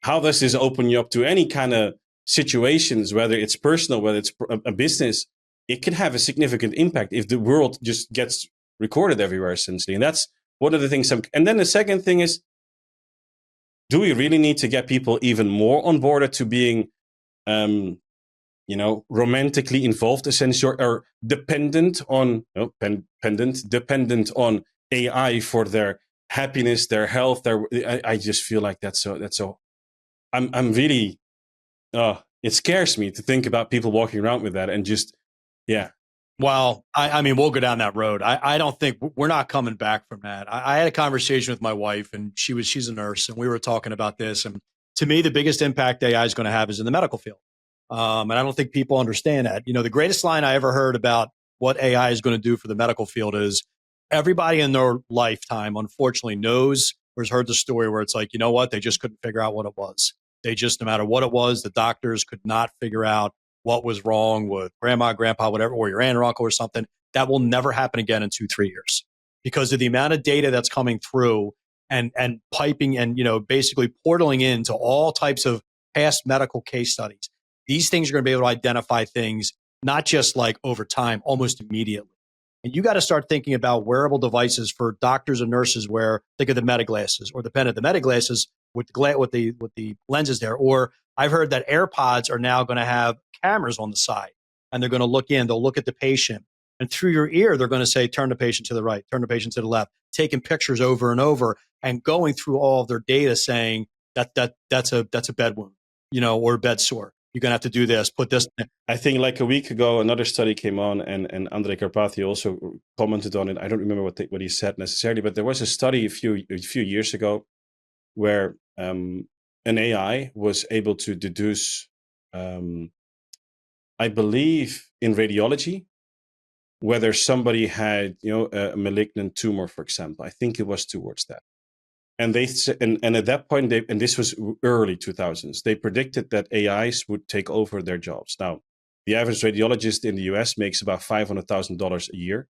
does this open you up to any kind of situations, whether it's personal, whether it's a business? It can have a significant impact if the world just gets recorded everywhere, essentially. And that's one of the things. And then the second thing is, do we really need to get people even more on board to being, romantically involved, essentially, or dependent on dependent on AI for their happiness, their health? I just feel like that's so. I'm really. It scares me to think about people walking around with that and just, yeah. Well, I mean, we'll go down that road. I don't think we're not coming back from that. I had a conversation with my wife, and she's a nurse, and we were talking about this. And to me, the biggest impact AI is going to have is in the medical field. And I don't think people understand that. The greatest line I ever heard about what AI is going to do for the medical field is everybody in their lifetime, unfortunately, knows or has heard the story where it's like, you know what, they just couldn't figure out what it was. They just, no matter what it was, the doctors could not figure out what was wrong with grandma, grandpa, whatever, or your aunt or uncle or something. That will never happen again in 2-3 years because of the amount of data that's coming through and piping and, basically portaling into all types of past medical case studies. These things are going to be able to identify things, not just like over time, almost immediately. And you got to start thinking about wearable devices for doctors and nurses where think of the meta glasses or the pen of the meta glasses with the lenses there. Or I've heard that AirPods are now going to have cameras on the side and they're going to look in, they'll look at the patient and through your ear, they're going to say, turn the patient to the right, turn the patient to the left, taking pictures over and over and going through all of their data saying that's a bed wound, or a bed sore. You're going to have to do this, put this. I think like a week ago, another study came on and Andre Karpathy also commented on it. I don't remember what he said necessarily, but there was a study a few years ago where an AI was able to deduce, I believe in radiology, whether somebody had, a malignant tumor, for example. I think it was towards that. And and at that point, and this was early 2000s, they predicted that AIs would take over their jobs. Now, the average radiologist in the US makes about $500,000 a year.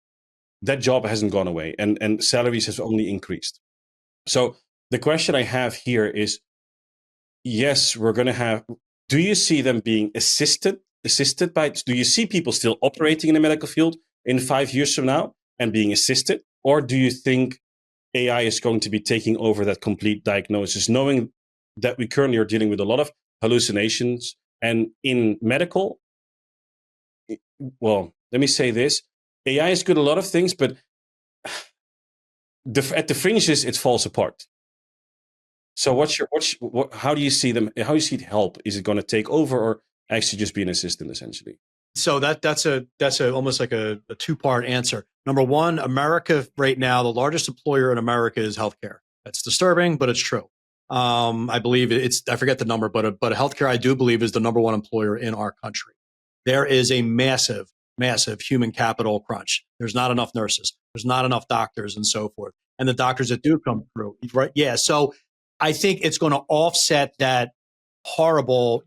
That job hasn't gone away, and salaries have only increased. So the question I have here is, yes, we're going to have, do you see them being assisted by, do you see people still operating in the medical field in 5 years from now and being assisted? Or do you think AI is going to be taking over that complete diagnosis, knowing that we currently are dealing with a lot of hallucinations? And in medical, well, let me say this, AI is good at a lot of things, but at the fringes, it falls apart. So how do you see them? How do you see it help? Is it going to take over or actually just be an assistant essentially? So that's almost like a two-part answer. Number one, America right now, the largest employer in America is healthcare. That's disturbing, but it's true. I believe I forget the number, but healthcare, I do believe, is the number one employer in our country. There is a massive human capital crunch. There's not enough nurses. There's not enough doctors and so forth. And the doctors that do come through, right? Yeah. So I think it's going to offset that horrible,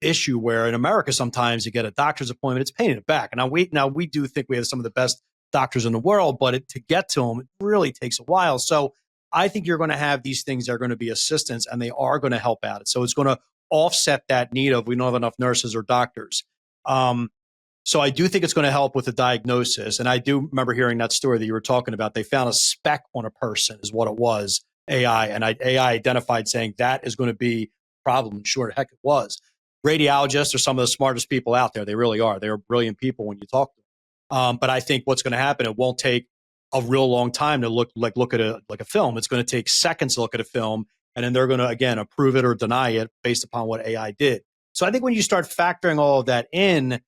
issue where in America, sometimes you get a doctor's appointment, it's a pain in the back. And now we do think we have some of the best doctors in the world, but to get to them, it really takes a while. So I think you're going to have these things that are going to be assistants and they are going to help out. So it's going to offset that need of, we don't have enough nurses or doctors. So I do think it's going to help with the diagnosis. And I do remember hearing that story that you were talking about. They found a speck on a person is what it was, AI. And AI identified saying that is going to be problem. Sure, heck, it was. Radiologists are some of the smartest people out there. They really are. They're brilliant people when you talk to them. But I think what's going to happen, it won't take a real long time to look at a film. It's going to take seconds to look at a film, and then they're going to, again, approve it or deny it based upon what AI did. So I think when you start factoring all of that in,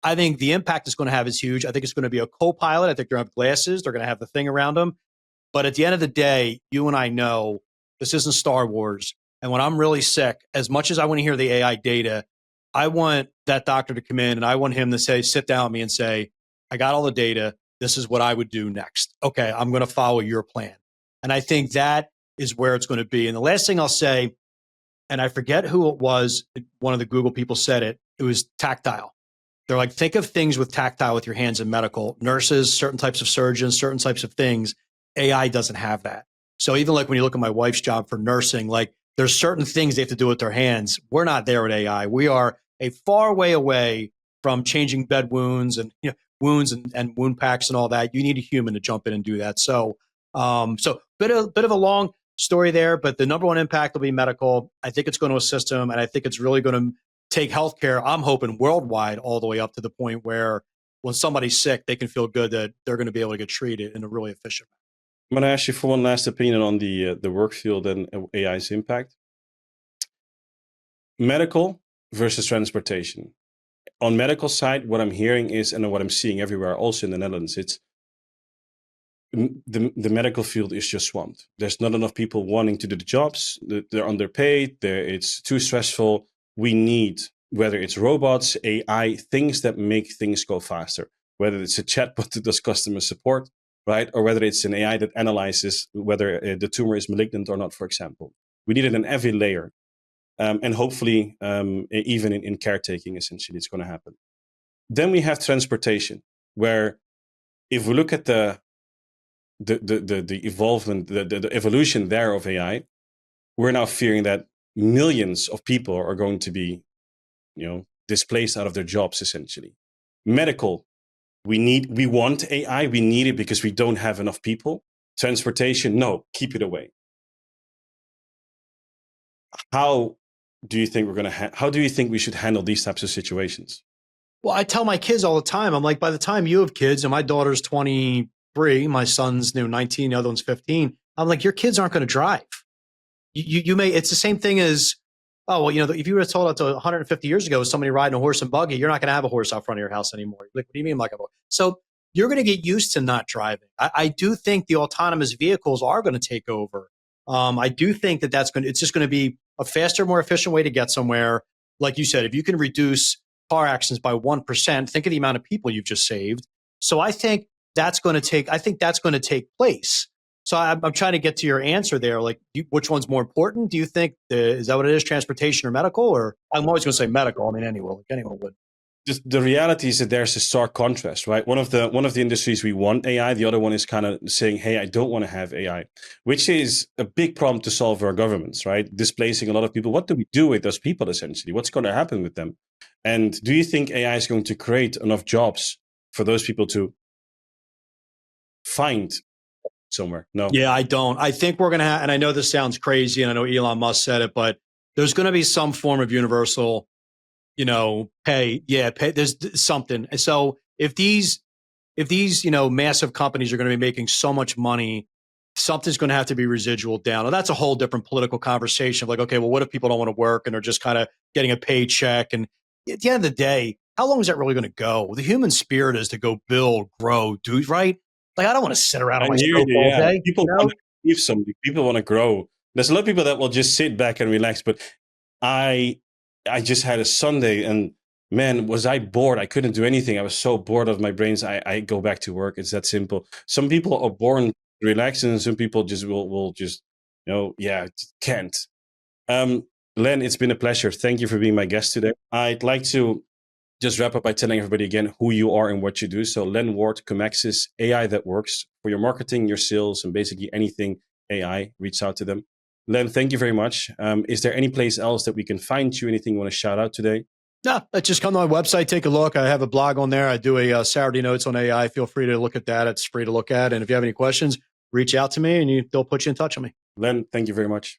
I think the impact it's going to have is huge. I think it's going to be a co-pilot. I think they're going to have glasses. They're going to have the thing around them. But at the end of the day, you and I know this isn't Star Wars. And when I'm really sick, as much as I want to hear the AI data, I want that doctor to come in and I want him to sit down with me and say, I got all the data. This is what I would do next. Okay, I'm going to follow your plan. And I think that is where it's going to be. And the last thing I'll say, and I forget who it was, one of the Google people said it was tactile. They're like, think of things with tactile with your hands in medical. Nurses, certain types of surgeons, certain types of things. AI doesn't have that. So even like when you look at my wife's job for nursing, like there's certain things they have to do with their hands. We're not there with AI. We are a far way away from changing bed wounds and wounds and wound packs and all that. You need a human to jump in and do that. So bit of a long story there, but the number one impact will be medical. I think it's going to assist them, and I think it's really going to take healthcare, I'm hoping worldwide, all the way up to the point where when somebody's sick, they can feel good that they're going to be able to get treated in a really efficient way. I'm going to ask you for one last opinion on the work field and AI's impact. Medical versus transportation. on medical side, what I'm hearing is, and what I'm seeing everywhere, also in the Netherlands, it's the medical field is just swamped. There's not enough people wanting to do the jobs. They're underpaid. It's too stressful. We need, whether it's robots, AI, things that make things go faster, whether it's a chatbot that does customer support, right? Or whether it's an AI that analyzes whether the tumor is malignant or not, for example. We need it in every layer. And hopefully, even in caretaking, essentially, it's going to happen. Then we have transportation, where if we look at the evolvement, the evolution there of AI, we're now fearing that millions of people are going to be, displaced out of their jobs, essentially. Medical, we want AI, we need it because we don't have enough people. Transportation, no, keep it away. How do you think how do you think we should handle these types of situations? Well, I tell my kids all the time, I'm like, by the time you have kids, and my daughter's 23, my son's 19, the other one's 15, I'm like, your kids aren't going to drive. You may, it's the same thing as, oh, well, if you were told up to 150 years ago, somebody riding a horse and buggy, you're not going to have a horse out front of your house anymore. Like, what do you mean? Like a horse? So you're going to get used to not driving. I do think the autonomous vehicles are going to take over. I do think it's just going to be a faster, more efficient way to get somewhere. Like you said, if you can reduce car accidents by 1%, think of the amount of people you've just saved. So I think that's going to take place. So I'm trying to get to your answer there. Like, which one's more important? Do you think is that what it is, transportation or medical? Or I'm always going to say medical. I mean, anyone would. Just the reality is that there's a stark contrast, right? One of the industries we want AI, the other one is kind of saying, hey, I don't want to have AI, which is a big problem to solve for our governments, right? Displacing a lot of people. What do we do with those people, essentially? What's going to happen with them? And do you think AI is going to create enough jobs for those people to find somewhere? No. Yeah, I don't. I think we're going to have, and I know this sounds crazy, and I know Elon Musk said it, but there's going to be some form of universal pay. Yeah, pay. There's something. And so if these, massive companies are going to be making so much money, something's going to have to be residual down. And that's a whole different political conversation of like, okay, well, what if people don't want to work and are just kind of getting a paycheck? And at the end of the day, how long is that really going to go? The human spirit is to go build, grow, do, right? Like, I don't want to sit around on my sofa all day. People want to achieve something. People want to grow. There's a lot of people that will just sit back and relax, but I just had a Sunday and man, was I bored. I couldn't do anything. I was so bored of my brains. I go back to work. It's that simple. Some people are born relaxed and some people just will just, can't. Len, it's been a pleasure. Thank you for being my guest today. I'd like to just wrap up by telling everybody again who you are and what you do. So Len Ward, Commexis, AI that works for your marketing, your sales, and basically anything AI, reach out to them. Len, thank you very much. Is there any place else that we can find you? Anything you want to shout out today? No, just come to my website, take a look. I have a blog on there. I do a Saturday notes on AI. Feel free to look at that. It's free to look at. And if you have any questions, reach out to me and they'll put you in touch with me. Len, thank you very much.